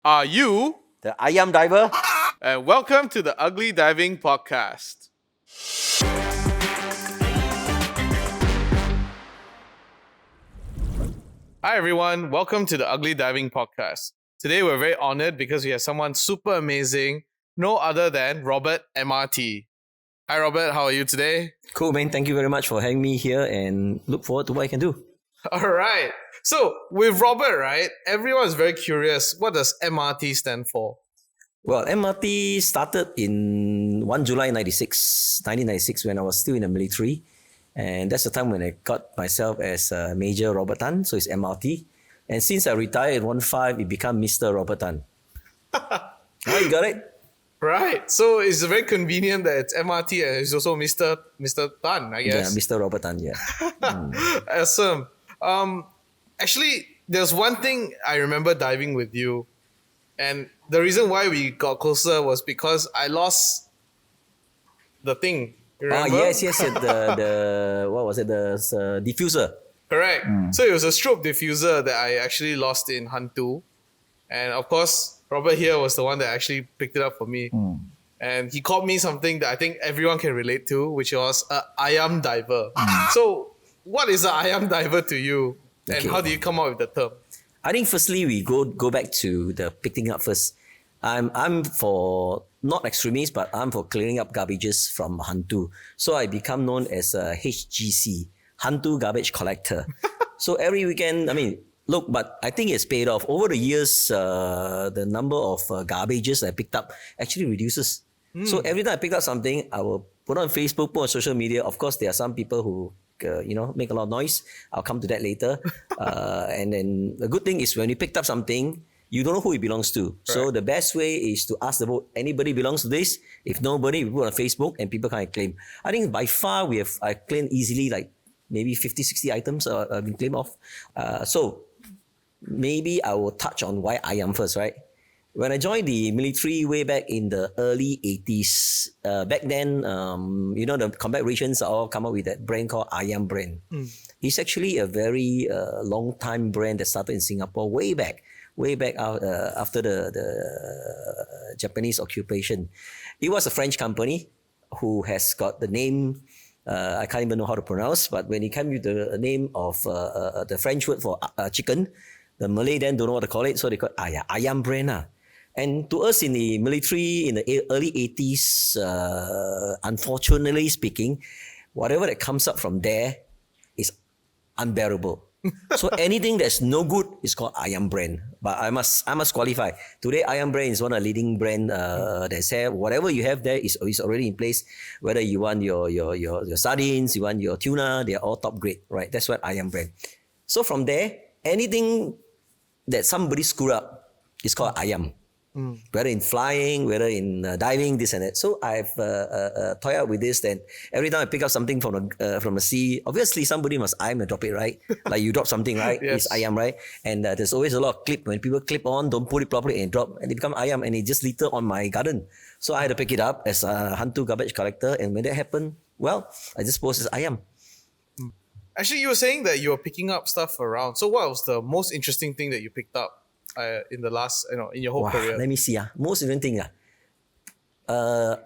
Are you? The Ayam Diver. And welcome to the Ugly Diving Podcast. Hi everyone, welcome to the Ugly Diving Podcast. Today we're very honored because we have someone super amazing, no other than RobertMRT. Hi Robert, how are you today? Cool, man. Thank you very much for having me here and look forward to what I can do. All right. So with Robert, right, everyone's very curious. What does MRT stand for? Well, MRT started in 1 July 1996 when I was still in the military. And that's the time when I got myself as Major Robert Tan, so it's MRT. And since I retired in 1.5, it became Mr. Robert Tan. Oh, you got it? Right. So it's very convenient that it's MRT and it's also Mr. Tan, I guess. Yeah, Mr. Robert Tan, yeah. Awesome. Actually, there's one thing I remember diving with you, and the reason why we got closer was because I lost the thing. You remember? Yes. The what was it? The diffuser. Correct. So it was a strobe diffuser that I actually lost in Hantu, and of course, Robert here was the one that actually picked it up for me. And he called me something that I think everyone can relate to, which was a Ayam Diver. So, what is a Ayam Diver to you? And Okay. how do you come up with the term? I think firstly we go back to the picking up first. I'm for not extremist, but I'm for clearing up garbages from Hantu. So I become known as a HGC, Hantu Garbage Collector. So every weekend, but I think it's paid off. Over the years, the number of garbages I picked up actually reduces. So every time I pick up something, I will put on Facebook, put on social media. Of course, there are some people who make a lot of noise. I'll come to that later. And then the good thing is when you picked up something, you don't know who it belongs to. Correct. So the best way is to ask the vote, anybody belongs to this? If nobody, we put on Facebook and people can claim. I think by far I claimed easily like maybe 50, 60 items have been claimed off. So maybe I will touch on why Ayam first, right? When I joined the military way back in the early 80s, back then, the combat rations all come up with that brand called Ayam brand. It's actually a very long-time brand that started in Singapore way back after the Japanese occupation. It was a French company who has got the name, I can't even know how to pronounce, but when it came with the name of the French word for chicken, the Malay then don't know what to call it, so they call it Ayam brand. And to us in the military in the early 80s, unfortunately speaking, whatever that comes up from there is unbearable. So anything that's no good is called Ayam brand. But I must qualify. Today, Ayam brand is one of the leading brand that say whatever you have there is already in place. Whether you want your sardines, you want your tuna, they are all top grade, right? That's what Ayam brand. So from there, anything that somebody screwed up is called Ayam. Whether in flying, whether in diving, this and that. So I've toyed out with this. Then every time I pick up something from the sea, obviously somebody must Ayam and drop it, right? Like you drop something, right? Yes. It's Ayam, right? And there's always a lot of clip. When people clip on, don't put it properly and drop, and it become Ayam, and it just litter on my garden. So I had to pick it up as a Hantu garbage collector. And when that happened, well, I just post as Ayam. Actually, you were saying that you were picking up stuff around. So what was the most interesting thing that you picked up in the last, in your whole career? Let me see. Most important thing. There are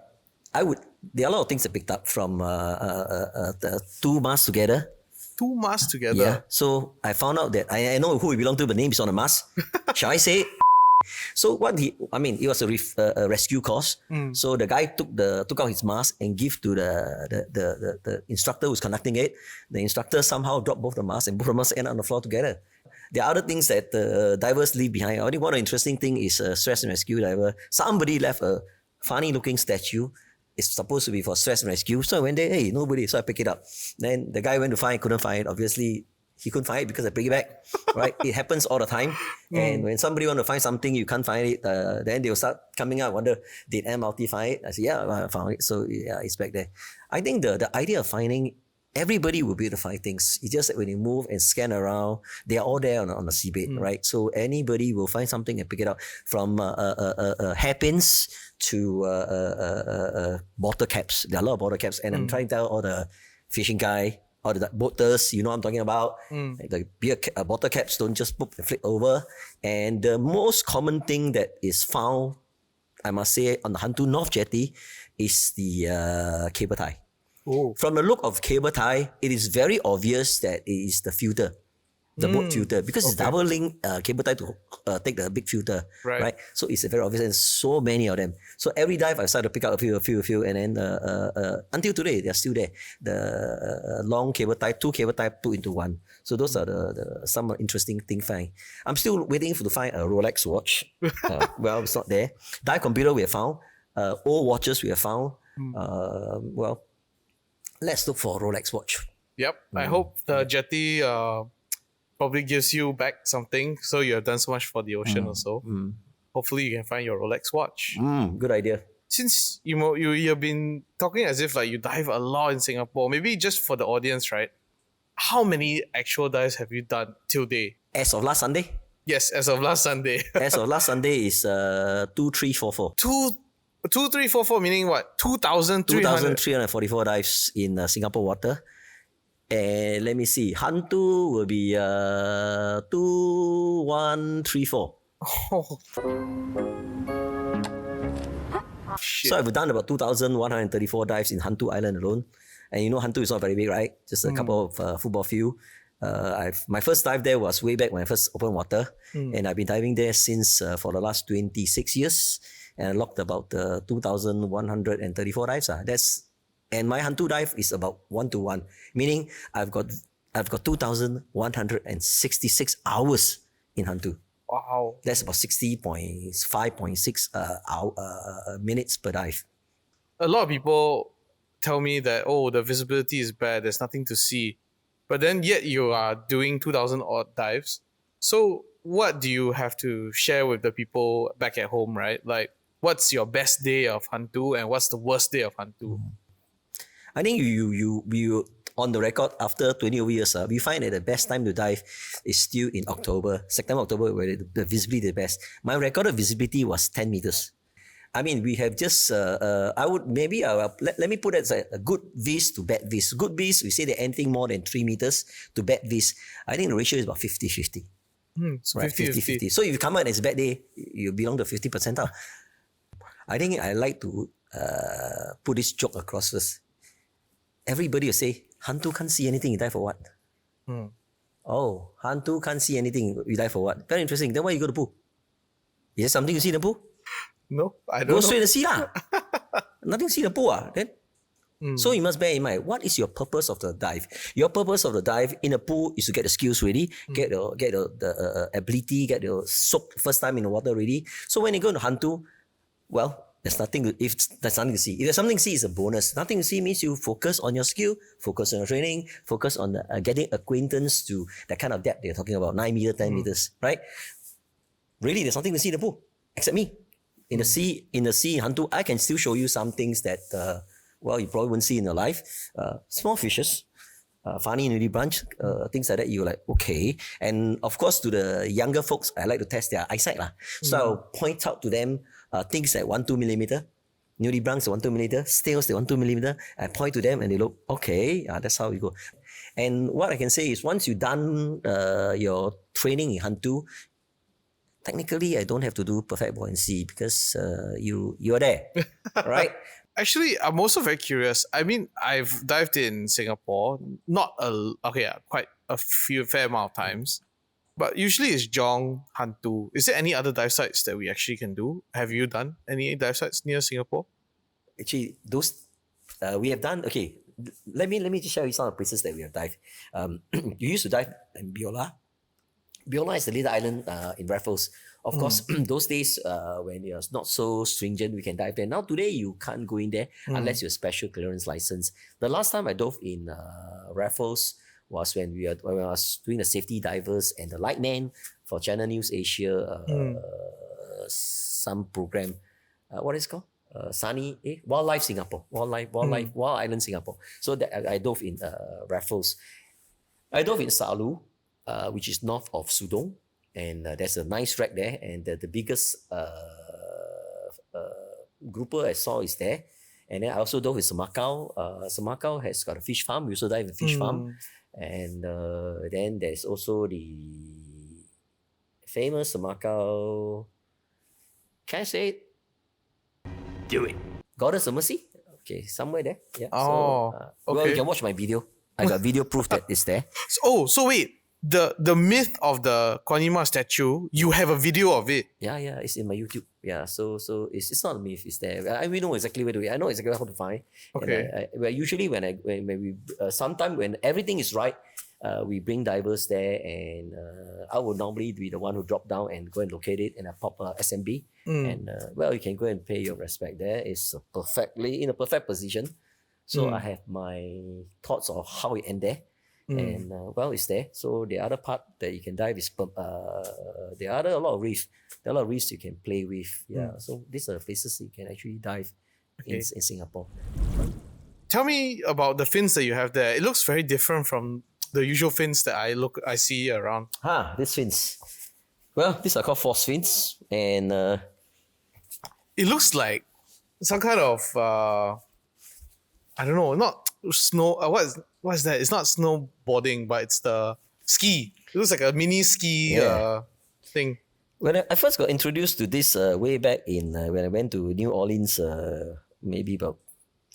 a lot of things I picked up from the two masks together. Two masks together? Yeah. So I found out that I know who it belonged to, but name is on the mask. Shall I say it? So it was a rescue course. So the guy took out his mask and give to the instructor who's conducting it. The instructor somehow dropped both the masks and both the masks ended on the floor together. There are other things that divers leave behind. I think one interesting thing is a search and rescue diver. Somebody left a funny looking statue. It's supposed to be for search and rescue. So I went there, hey, nobody. So I picked it up. Then the guy went to find, couldn't find it. Obviously, he couldn't find it because I picked it back. Right? It happens all the time. And when somebody want to find something, you can't find it. Then they will start coming out, wonder, did MRT find it? I said, yeah, I found it. So yeah, it's back there. I think the idea of finding, everybody will be able to find things. It's just that when you move and scan around, they are all there on the seabed, right? So anybody will find something and pick it up, from hairpins to bottle caps. There are a lot of bottle caps, and I'm trying to tell all the fishing guy, or the boaters, you know what I'm talking about. Like the beer bottle caps don't just boop and flip over. And the most common thing that is found, I must say, on the Hantu North Jetty is the cable tie. Oh. From the look of cable tie, it is very obvious that it is the filter, the boat filter, because it's double link cable tie to take the big filter, right? So it's very obvious, and so many of them. So every dive I started to pick up a few, and then until today they're still there. The long cable tie, two cable tie, two into one. So those are the some interesting thing find. I'm still waiting to find a Rolex watch. Well, it's not there. Dive computer we have found. Old watches we have found. Well, let's look for a Rolex watch. Yep. I hope the jetty probably gives you back something. So you have done so much for the ocean also. Hopefully you can find your Rolex watch. Good idea. Since you've been talking as if like you dive a lot in Singapore, maybe just for the audience, right? How many actual dives have you done till date? As of last Sunday? Yes, as of last Sunday. As of last Sunday is 2344. 2344 meaning what? 2,344 dives in Singapore water. And let me see. Hantu will be 2134. Oh. Shit. So I've done about 2,134 dives in Hantu Island alone. And you know Hantu is not very big, right? Just a couple of football field. My first dive there was way back when I first opened water. And I've been diving there since for the last 26 years. And I logged about 2,134 dives. And my Hantu dive is about 1-to-1, meaning I've got 2,166 hours in Hantu. Wow. That's about 60.5.6 minutes per dive. A lot of people tell me that, oh, the visibility is bad, there's nothing to see. But then yet you are doing 2,000 odd dives. So what do you have to share with the people back at home, right? Like, what's your best day of Hantu and what's the worst day of Hantu? I think you on the record after 20 over years, we find that the best time to dive is still in October, September, October, where the visibility is the best. My recorded visibility was 10 meters. I mean, we have just, let me put it as a good vis to bad vis. Good vis, we say that anything more than 3 meters to bad vis. I think the ratio is about 50-50. So Right, 50-50. So if you come out as a bad day, you belong to 50 percentile. I think I like to put this joke across first. Everybody will say, Hantu can't see anything, you die for what? Oh, Hantu can't see anything, you die for what? Very interesting. Then why you go to the pool? Is there something you see in the pool? No, I don't Go know. straight to the sea lah. Nothing to see in the pool then. So you must bear in mind, what is your purpose of the dive? Your purpose of the dive in a pool is to get the skills ready, get the ability, get the soak first time in the water ready. So when you go to Hantu, well, there's nothing to see. If there's something to see, it's a bonus. Nothing to see means you focus on your skill, focus on your training, focus on getting acquaintance to that kind of depth they're talking about, 9 meters, 10 meters, right? Really, there's nothing to see in the pool, except me. In the sea, in Hantu, I can still show you some things that, you probably won't see in your life. Small fishes, funny nudibranch, things like that, you're like, okay. And of course, to the younger folks, I like to test their eyesight. So I'll point out to them things like 1-2 millimeter, nudibranchs 1-2 millimeter, snails 1-2 millimeter. I point to them and they look, okay, that's how we go. And what I can say is once you've done your training in Hantu, technically I don't have to do perfect buoyancy because you're there, right? Actually, I'm also very curious. I mean, I've dived in Singapore, quite a fair amount of times. But usually it's Jong, Hantu. Is there any other dive sites that we actually can do? Have you done any dive sites near Singapore? Actually, those we have done. Okay, let me just show you some of the places that we have dived. You used to dive in Biola. Biola is the little island in Raffles. Of course, those days when it was not so stringent, we can dive there. Now today you can't go in there unless you have special clearance license. The last time I dove in Raffles was when I was doing the safety divers and the lightman for Channel News Asia, some program. What is it called? Wildlife Singapore, Wild Island Singapore. So that I dove in Raffles. I dove in Salu, which is north of Sudong, and there's a nice wreck there, and the biggest grouper I saw is there. And then I also dove with Semakau. Semakau has got a fish farm. We also dive in fish farm. And then there's also the famous Semakau. Can I say it? Do it. Goddess of Mercy? Okay, somewhere there. Yeah. Oh, Well, okay. you can watch my video. I got video proof that it's there. So wait, the myth of the Kuan Yin Ma statue, you have a video of it. Yeah, it's in my YouTube. Yeah, so it's not a myth. It's there. We know exactly where to be. I know exactly how to find. Okay. And usually when we sometime when everything is right, we bring divers there, and I would normally be the one who drop down and go and locate it, and I pop SMB, and you can go and pay your respect there. It's perfectly in a perfect position. So I have my thoughts of how it end there. And it's there. So the other part that you can dive is there are a lot of reefs. There are a lot of reefs you can play with. Yeah. So these are the places you can actually dive in Singapore. Tell me about the fins that you have there. It looks very different from the usual fins that I see around. These fins. Well, these are called force fins, and It looks like some kind of I don't know, not snow. What is that? It's not snowboarding, but it's the ski. It looks like a mini ski thing. when I first got introduced to this way back in when I went to New Orleans, maybe about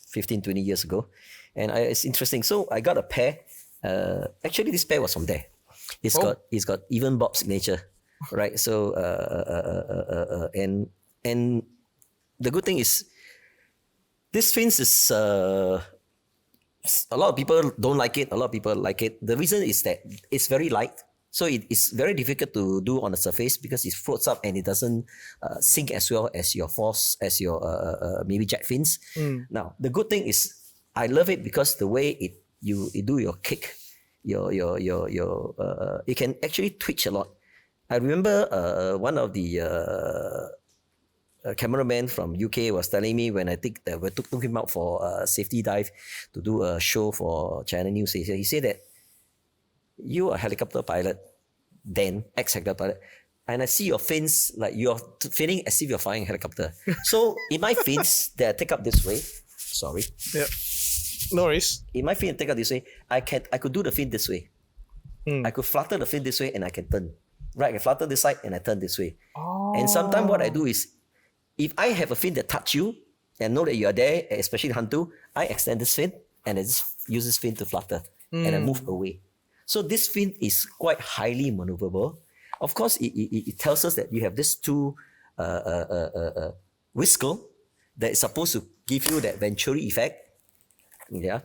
15, 20 years ago, and it's interesting. So I got a pair. Actually, this pair was from there. It's got even Bob signature, right? So and the good thing is, this fins is a lot of people don't like it. A lot of people like it. The reason is that it's very light, so it's very difficult to do on the surface because it floats up and it doesn't sink as well as your maybe jet fins. Now the good thing is I love it because the way you do your kick, it can actually twitch a lot. I remember one of the cameraman from UK was telling me when I think that we took him out for a safety dive to do a show for China News. He said that you are a helicopter pilot, then ex-helicopter pilot, and I see your fins like you're feeling as if you're flying a helicopter. So in my fins that I take up this way, sorry. Yeah. No worries. In my fin take up this way, I could do the fin this way. I could flutter the fin this way and I can turn. Right, I can flutter this side and I turn this way. And sometimes what I do is, if I have a fin that touch you and know that you are there, especially Hantu, I extend this fin and I just use this fin to flutter and I move away. So this fin is quite highly maneuverable. Of course, it tells us that you have this two whisker that is supposed to give you that Venturi effect. Yeah.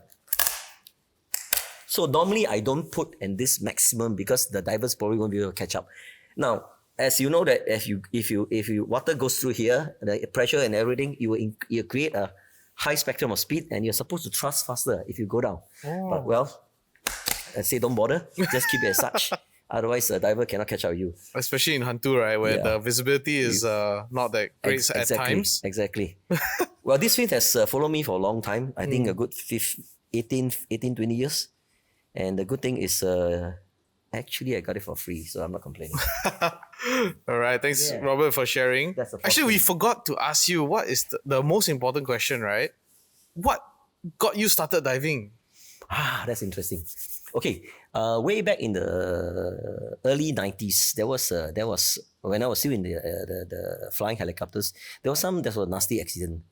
So normally I don't put in this maximum because the divers probably won't be able to catch up. Now, as you know that if you water goes through here, the pressure and everything, you create a high spectrum of speed and you're supposed to thrust faster if you go down. But I say don't bother, just keep it as such. Otherwise, the diver cannot catch up with you. Especially in Hantu, right, where the visibility is not that great at times. Exactly. Well, this fin has followed me for a long time. I think a good 18, 20 years. And the good thing is, actually, I got it for free, so I'm not complaining. All right. Thanks, Robert, for sharing. Actually, we forgot to ask you what is the most important question, right? What got you started diving? That's interesting. Okay, way back in the early 90s, there was when I was still in the flying helicopters, there was a nasty accident.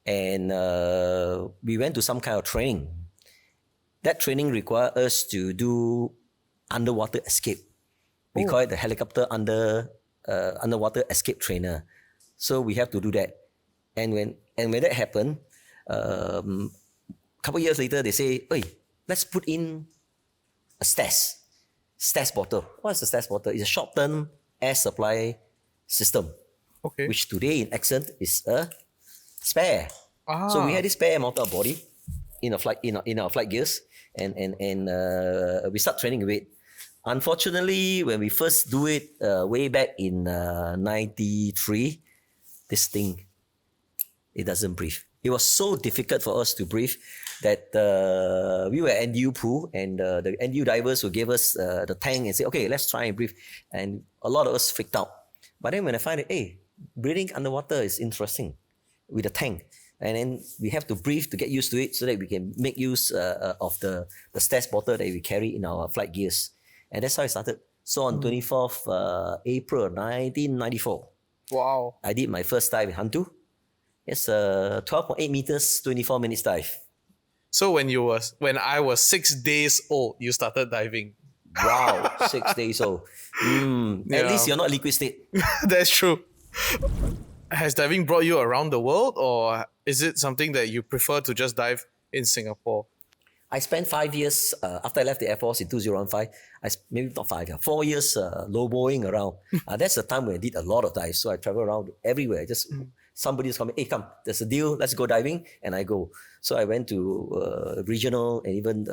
And we went to some kind of training. That training required us to do underwater escape. We call it the helicopter underwater escape trainer. So we have to do that. And when that happened, a couple years later, they say, "Hey, let's put in a STAS bottle." What's a STAS bottle? It's a short-term air supply system, which today in accent is a spare. So we had this spare motor body in our flight gears, and we start training with it. Unfortunately, when we first do it way back in 93, this thing, it doesn't breathe. It was so difficult for us to breathe that we were at NDU pool, and the NDU divers who gave us the tank and said, "Okay, let's try and breathe." And a lot of us freaked out. But then when I find it, hey, breathing underwater is interesting with the tank. And then we have to breathe to get used to it so that we can make use of the stairs bottle that we carry in our flight gears. And that's how I started. So on 24th April 1994, Wow. I did my first dive in Hantu. It's a 12.8 meters, 24 minutes dive. So when I was 6 days old, you started diving. Wow, 6 days old. At least you're not liquid state. That's true. Has diving brought you around the world, or is it something that you prefer to just dive in Singapore? I spent 5 years after I left the Air Force in 2015. Maybe not 5 years, 4 years lowboying around. That's the time when I did a lot of dives. So I travel around everywhere. Just somebody's coming, hey, come, there's a deal, let's go diving, and I go. So I went to regional and even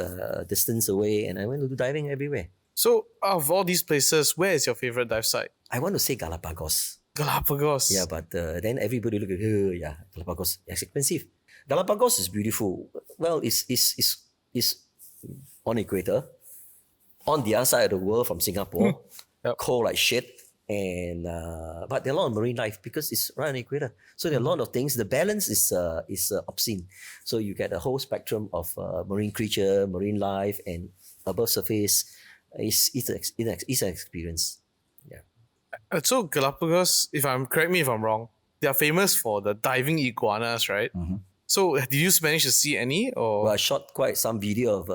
distance away, and I went to do diving everywhere. So out of all these places, where is your favorite dive site? I want to say Galapagos. Galapagos. Yeah, but then everybody look at, yeah, Galapagos, it's expensive. Galapagos is beautiful. Well, it's on equator, on the other side of the world from Singapore, Yep. cold like shit, and but there are a lot of marine life because it's right on the equator. So there are a lot of things. The balance is obscene. So you get a whole spectrum of marine creature, marine life, and above surface. It's an experience. Yeah. So Galapagos, correct me if I'm wrong, they are famous for the diving iguanas, right? So did you manage to see any, or? Well, I shot quite some video of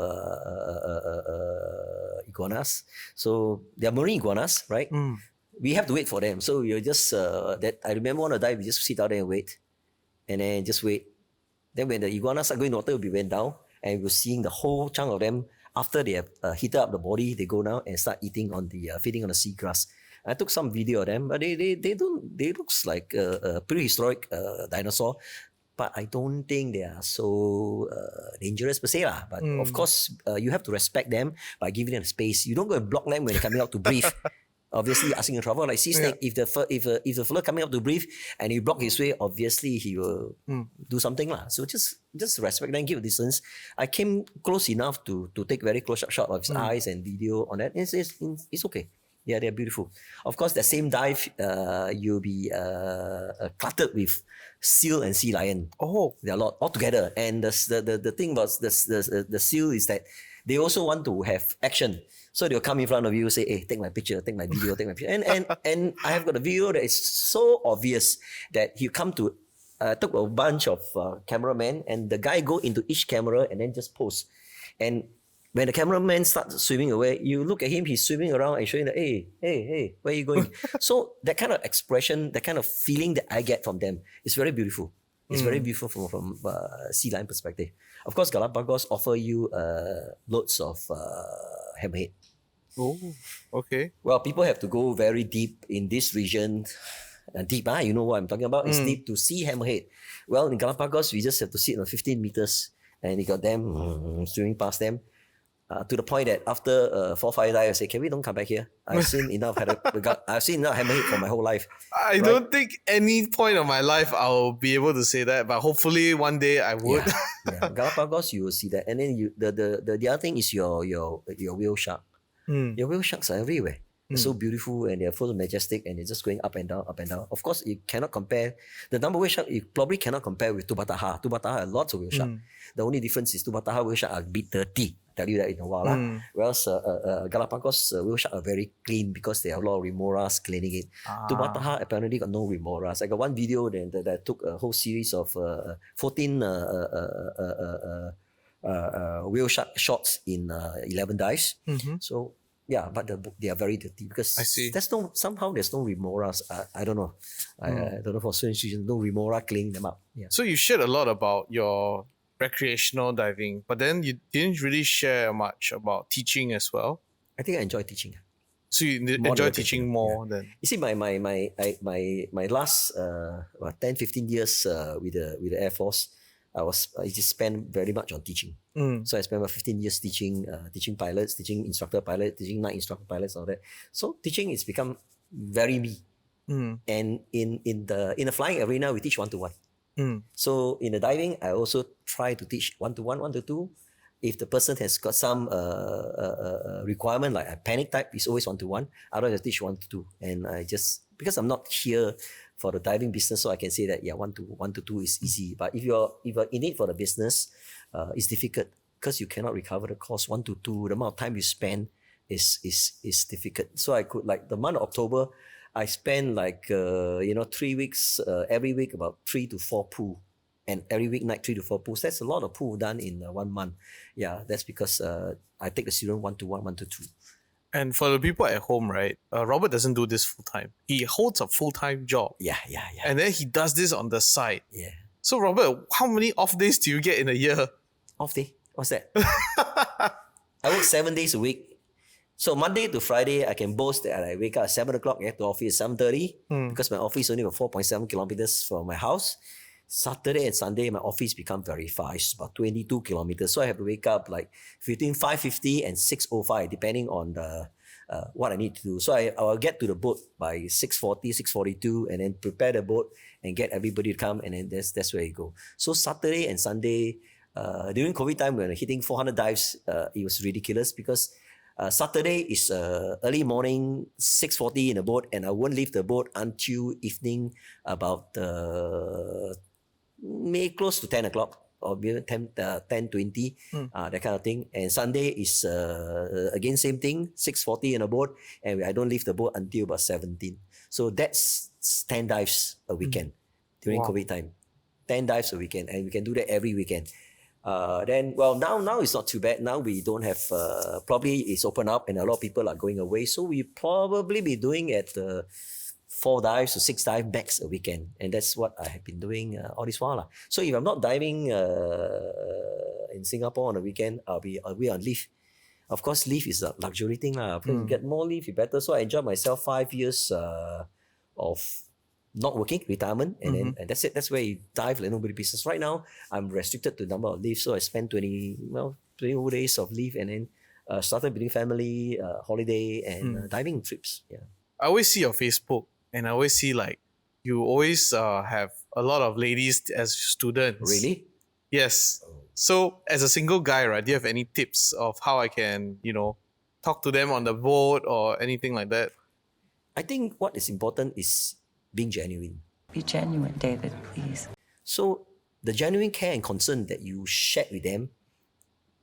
iguanas. So they are marine iguanas, right? We have to wait for them. So you're just I remember on a dive, we just sit out there and wait, and then just wait. Then when the iguanas are going to water, we went down and we're seeing the whole chunk of them. After they have heated up the body, they go down and start eating on the feeding on the seagrass. I took some video of them, but they looks like a prehistoric dinosaur. But I don't think they are so dangerous per se lah. But of course, you have to respect them by giving them space. You don't go and block them when they're coming out to breathe. Obviously, asking in trouble like sea snake. Yeah. If the fella coming up to breathe and you block his way, obviously he will do something lah. So just respect them, give a distance. I came close enough to take very close shot of his eyes and video on that. It's okay. Yeah, they're beautiful. Of course, the same dive, you'll be cluttered with seal and sea lion. Oh, there are a lot altogether. And the thing about the seal is that they also want to have action. So they'll come in front of you, say, "Hey, take my picture, take my video, take my picture." And I have got a video that is so obvious that he come to took a bunch of cameramen, and the guy go into each camera and then just pose. And when the cameraman starts swimming away, you look at him, he's swimming around and showing that, hey, where are you going? So that kind of expression, that kind of feeling that I get from them is very beautiful. It's very beautiful from sea lion perspective. Of course, Galapagos offer you loads of hammerhead. Oh, okay. Well, people have to go very deep in this region. Deep, you know what I'm talking about? It's deep to see hammerhead. Well, in Galapagos, we just have to sit on 15 meters and you got them swimming past them. To the point that after 4-5 dives, I say, "Can we don't come back here? I've seen enough. I've seen enough hammerhead for my whole life." I don't think any point of my life I'll be able to say that, but hopefully one day I would. Yeah. Galapagos, you will see that, and then the other thing is your whale shark. Your whale sharks are everywhere. They're so beautiful and they're full of majestic and they're just going up and down, up and down. Of course, you cannot compare. The number of whale shark, you probably cannot compare with Tubataha. Tubataha has lots of whale shark. The only difference is Tubataha whale shark are a bit dirty. Tell you that in a while. Whereas Galapagos whale shark are very clean because they have a lot of remoras cleaning it. Tubataha apparently got no remoras. I got one video that took a whole series of 14 whale shark shots in 11 dives. So yeah, but they are very dirty because there's no remoras. I don't know. I don't know for certain reasons, no remora cleaning them up. Yeah. So you shared a lot about your recreational diving, but then you didn't really share much about teaching as well. I think I enjoy teaching. So you enjoy teaching more than... You see, my last 10-15 years with the Air Force, I just spent very much on teaching. So I spent about 15 years teaching pilots, teaching instructor pilots, teaching night instructor pilots, all that. So teaching has become very me. And in the flying arena, we teach 1-to-1. So in the diving, I also try to teach 1-to-1, 1-to-2. If the person has got some requirement, like a panic type, it's always 1-to-1. Otherwise, I teach 1-to-2. And I just, because I'm not here for the diving business, so I can say that yeah, 1 to 2 is easy. But if you're in it for the business, it's difficult because you cannot recover the cost. 1 to 2, the amount of time you spend is difficult. So I could, like the month of October, I spend 3 weeks every week, about 3 to 4 pool, and every weeknight 3 to 4 pools. That's a lot of pool done in 1 month. Yeah, that's because I take the student 1 to 1, 1 to 2. And for the people at home, right, Robert doesn't do this full time. He holds a full-time job. Yeah. And then he does this on the side. Yeah. So Robert, how many off days do you get in a year? Off day? What's that? I work 7 days a week. So Monday to Friday, I can boast that I wake up at 7 o'clock, get to office at 7:30 because my office is only about 4.7 kilometers from my house. Saturday and Sunday, my office become very far. It's about 22 kilometers. So I have to wake up like between 5:50 and 6:05, depending on the what I need to do. So I will get to the boat by 6:40, 6:42, and then prepare the boat and get everybody to come, and then that's where you go. So Saturday and Sunday, during COVID time, when hitting 400 dives, it was ridiculous because Saturday is early morning, 6:40 in the boat, and I won't leave the boat until evening about maybe close to 10 o'clock or 10:20, that kind of thing. And Sunday is again same thing, 6:40 in a boat, and I don't leave the boat until about 17. So that's 10 dives a weekend during COVID time. 10 dives a weekend, and we can do that every weekend. Now it's not too bad. Now we don't have, probably it's open up and a lot of people are going away. So we probably be doing at 4 dives to 6 dives max a weekend. And that's what I have been doing all this while. So if I'm not diving in Singapore on the weekend, I'll be on leave. Of course, leave is a luxury thing. If you get more leave, you better. So I enjoyed myself 5 years of not working, retirement, and then that's it. That's where you dive like nobody business. Right now, I'm restricted to the number of leave, so I spend 20 whole days of leave, and then started building family, holiday, and diving trips. Yeah. I always see your Facebook, and I always see like you always have a lot of ladies as students. Really? Yes. So as a single guy, right, do you have any tips of how I can, talk to them on the boat or anything like that? I think what is important is being genuine. Be genuine, David, please. So the genuine care and concern that you share with them,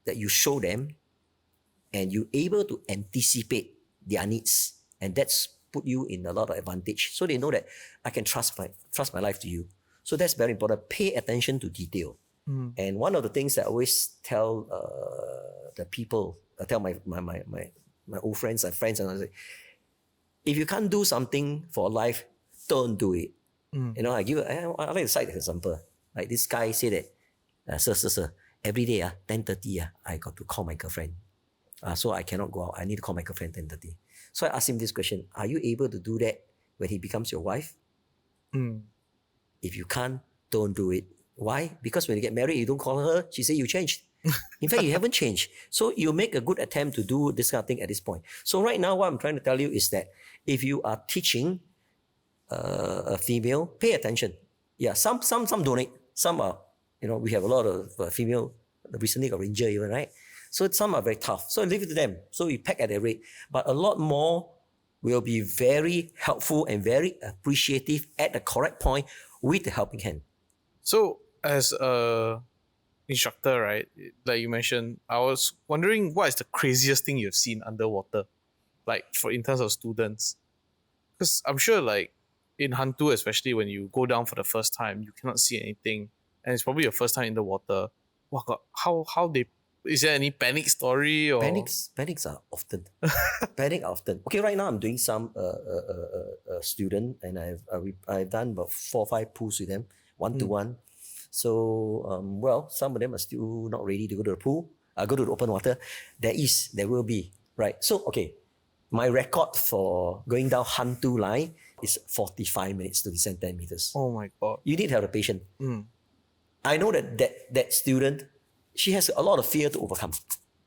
that you show them, and you're able to anticipate their needs, and that's put you in a lot of advantage. So they know that I can trust my life to you. So that's very important. Pay attention to detail. And one of the things that I always tell the people, I tell my old friends and and I say, if you can't do something for life, don't do it. I like to cite an example. Like this guy said that, sir, every day 10:30 I got to call my girlfriend. So I cannot go out. I need to call my girlfriend 10:30. So I asked him this question: are you able to do that when he becomes your wife? If you can't, don't do it. Why? Because when you get married, you don't call her. She say you changed. In fact, you haven't changed. So you make a good attempt to do this kind of thing at this point. So right now, what I'm trying to tell you is that if you are teaching a female, pay attention. Yeah, some donate. Some are, we have a lot of female, recently got Ranger even, right? So some are very tough. So leave it to them. So you pack at their rate. But a lot more will be very helpful and very appreciative at the correct point with the helping hand. So as a instructor, right, like you mentioned, I was wondering what is the craziest thing you've seen underwater, like in terms of students? Because I'm sure like in Hantu, especially when you go down for the first time, you cannot see anything, and it's probably your first time in the water. Wow, God, how they, is there any panic story or Panics are often. Panic are often. Okay, right now I'm doing some student, and I've done about 4 or 5 pools with them, 1-to-1. So some of them are still not ready to go to the pool. Go to the open water. There will be, right? So okay, my record for going down Hantu line is 45 minutes to descend 10 meters. Oh my God. You need to have the patience. I know that student, she has a lot of fear to overcome.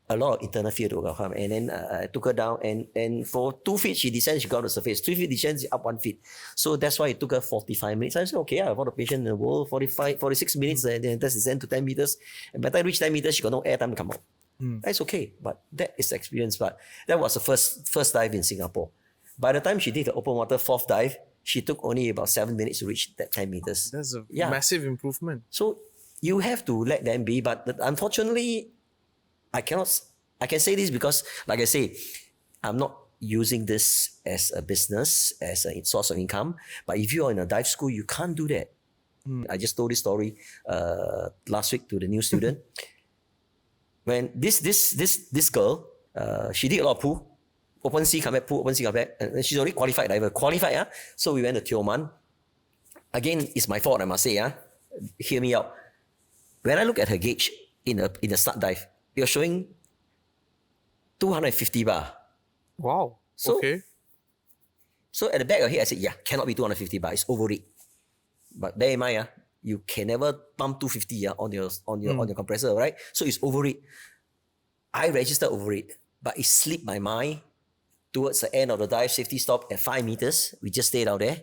A lot of internal fear to overcome. And then I took her down, and for 2 feet she descends, she got to the surface. 3 feet descends, up 1 feet. So that's why it took her 45 minutes. I said, okay, I have all the patience in the world, 46 minutes, and then that's descend to 10 meters. And by the time I reach 10 meters, she got no air time to come out. That's okay, but that is the experience. But that was the first dive in Singapore. By the time she did the open water 4th dive, She took only about 7 minutes to reach that 10 meters. That's a Yeah. massive improvement. So you have to let them be, but unfortunately, I can say this because, like I say, I'm not using this as a business, as a source of income. But if you are in a dive school, you can't do that. I just told this story last week to the new student. When this girl, she did a lot of pool, open sea, come back, pool, open sea, come back, and she's already qualified diver. Qualified, so we went to Tioman. Again, it's my fault, I must say. Hear me out. When I look at her gauge in the start dive, you're showing 250 bar. Wow. So, okay. So at the back of her head, I said, yeah, cannot be 250 bar. It's overrate. But bear in mind, you can never pump 250 on your compressor, right? So it's overrate. I registered overrate, but it slipped my mind towards the end of the dive, safety stop at 5 meters. We just stayed out there.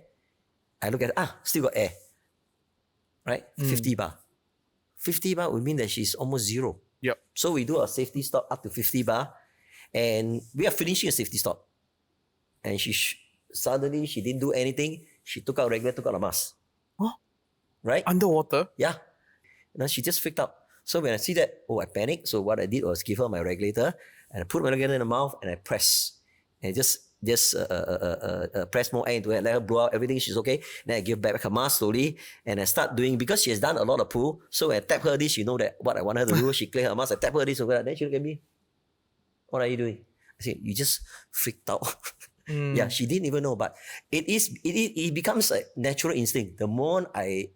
I look at it, still got air. Right? 50 bar. 50 bar would mean that she's almost zero. Yep. So we do a safety stop up to 50 bar, and we are finishing a safety stop. And suddenly she didn't do anything. She took out a mask. Huh? Right? Underwater? Yeah. And then she just freaked out. So when I see that, I panicked. So what I did was give her my regulator, and I put my regulator in the mouth, and I press. And just press more air into it, let her blow out everything, she's okay. Then I give back her mask slowly, and I start doing, because she has done a lot of pool, so when I tap her this, you know that what I want her to do, she clear her mask, I tap her this over, then she look at me, what are you doing? I said, you just freaked out. Yeah, she didn't even know, but it becomes a natural instinct. The moment I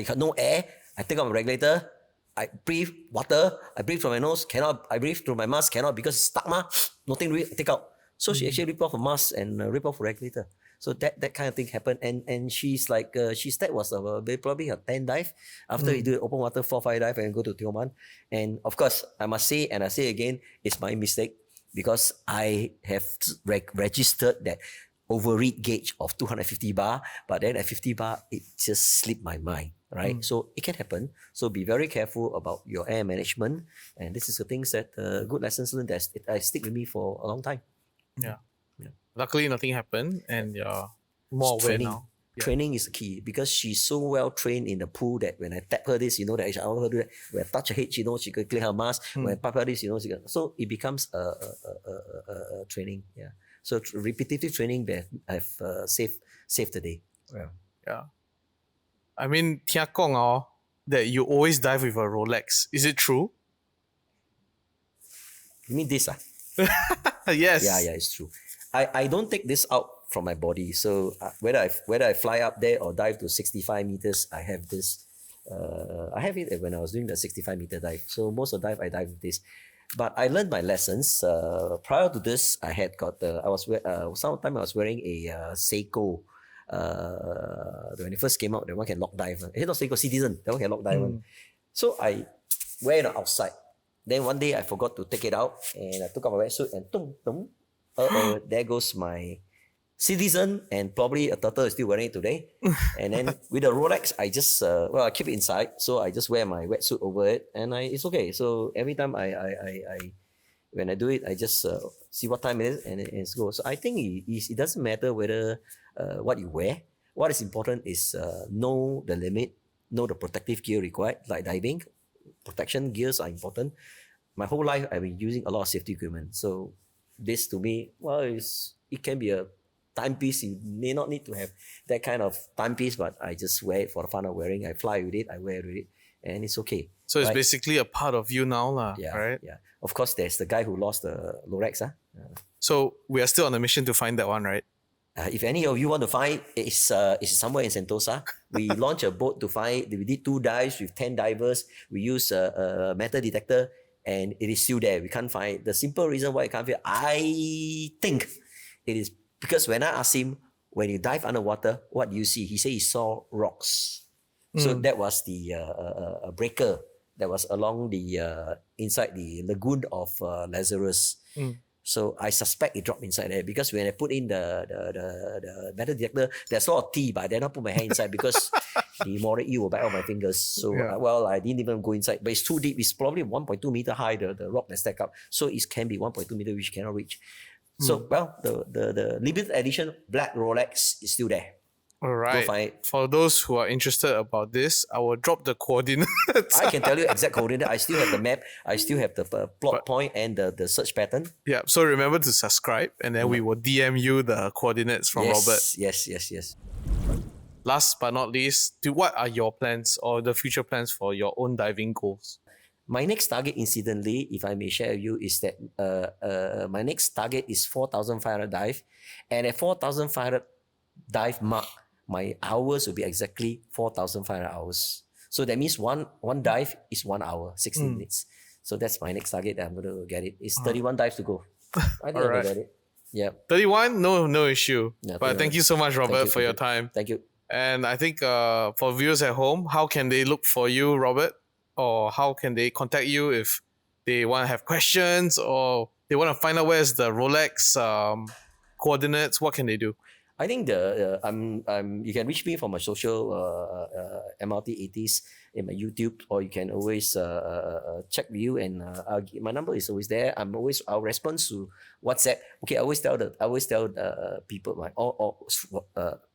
got no air, I take out my regulator, I breathe water, I breathe from my nose, cannot, I breathe through my mask, cannot, because it's stuck, nothing to take out. So she actually ripped off a mask and ripped off a regulator. So that kind of thing happened. And she's like, that was probably her 10th dive. After we do open water 4-5 dive and go to Tioman. And of course, I must say, and I say again, it's my mistake because I have registered that overread gauge of 250 bar, but then at 50 bar, it just slipped my mind, right? So it can happen. So be very careful about your air management. And this is the things that, good lessons learned that I stick with me for a long time. Yeah. Luckily, nothing happened, and you're more aware now. Yeah. Training is the key because she's so well trained in the pool that when I tap her this, you know that I want her to do that. When I touch her head, she knows she can clear her mask. When I pop her this, you know she can. So it becomes a training. Yeah. So repetitive training that have saved the day. Yeah. I mean, Tia Kong, that you always dive with a Rolex. Is it true? You mean this? Yes. Yeah, it's true. I don't take this out from my body. So whether I fly up there or dive to 65 meters, I have this. I have it when I was doing the 65 meter dive. So most of the dive I dive with this. But I learned my lessons. Prior to this, I had got sometime I was wearing a Seiko. When it first came out, that one can lock dive. Not Seiko, Citizen. That one can lock dive. So I wear it outside. Then one day I forgot to take it out and I took out my wetsuit and there goes my Citizen, and probably a turtle is still wearing it today. And then with the Rolex, I just I keep it inside, so I just wear my wetsuit over it, and it's okay. So every time when I do it, I just see what time it is and it's go. So I think it doesn't matter whether what you wear. What is important is know the limit, know the protective gear required, like diving. Protection gears are important. My whole life, I've been using a lot of safety equipment. So this to me, it can be a timepiece. You may not need to have that kind of timepiece, but I just wear it for the fun of wearing. I fly with it, I wear with it, and it's okay. So it's basically a part of you now, right? Yeah. Of course, there's the guy who lost the Rolex. So we are still on a mission to find that one, right? If any of you want to find, it's somewhere in Sentosa. We launched a boat to find. We did 2 dives with 10 divers. We used a metal detector, and it is still there. We can't find it. The simple reason why I can't find it, I think it is because when I asked him, when you dive underwater, what do you see? He said he saw rocks. So that was the breaker that was along the inside the lagoon of Lazarus. So I suspect it dropped inside there because when I put in the metal detector, there's a lot of tea, but I did not put my hand inside because the moral eel will bite on my fingers. So I didn't even go inside. But it's too deep. It's probably 1.2 meter high, the rock that stack up. So it can be 1.2 meter, which cannot reach. So the limited edition black Rolex is still there. All right. find it. For those who are interested about this, I will drop the coordinates. I can tell you exact coordinate. I still have the map. I still have the plot point and the search pattern. Yeah. So remember to subscribe, and then we will DM you the coordinates from Robert. Yes. Last but not least, what are your plans or the future plans for your own diving goals? My next target, incidentally, if I may share with you, is that my next target is 4,500 dive. And at 4,500 dive mark, my hours will be exactly 4,500 hours. So that means one dive is 1 hour, 60 minutes. So that's my next target that I'm going to get it. It's 31 dives to go. I think I'm going to get it. Yeah. 31? No issue. Yeah, But thank you so much, Robert, for your time. Thank you. And I think for viewers at home, how can they look for you, Robert? Or how can they contact you if they want to have questions or they want to find out where's the Rolex coordinates? What can they do? I think you can reach me from my social MRT 80s in my YouTube, or you can always check with you, and my number is always there. I'll respond to WhatsApp. Okay, I always tell people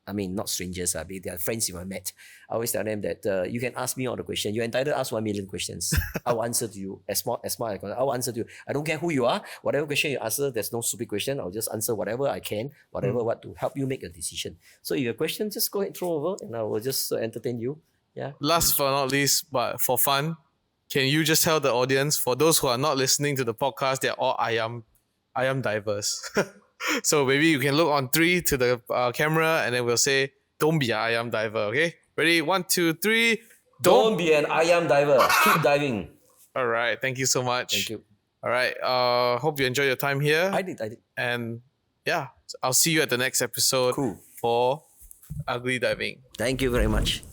I mean, not strangers, they are friends you have met. I always tell them that you can ask me all the questions. You're entitled to ask 1 million questions. I'll answer to you as smart as I can. I'll answer to you. I don't care who you are. Whatever question you answer, there's no stupid question. I'll just answer whatever I can, what to help you make a decision. So if you have a question, just go ahead and throw over, and I will just entertain you. Yeah. Last but not least, but for fun, can you just tell the audience, for those who are not listening to the podcast, they're all ayam divers. So maybe you can look on 3 to the camera, and then we'll say, don't be an ayam diver, okay? Ready? 1, 2, 3. Don't be an ayam diver. Keep diving. All right. Thank you so much. Thank you. All right. Hope you enjoyed your time here. I did. And yeah, I'll see you at the next episode Cool. for Ugly Diving. Thank you very much.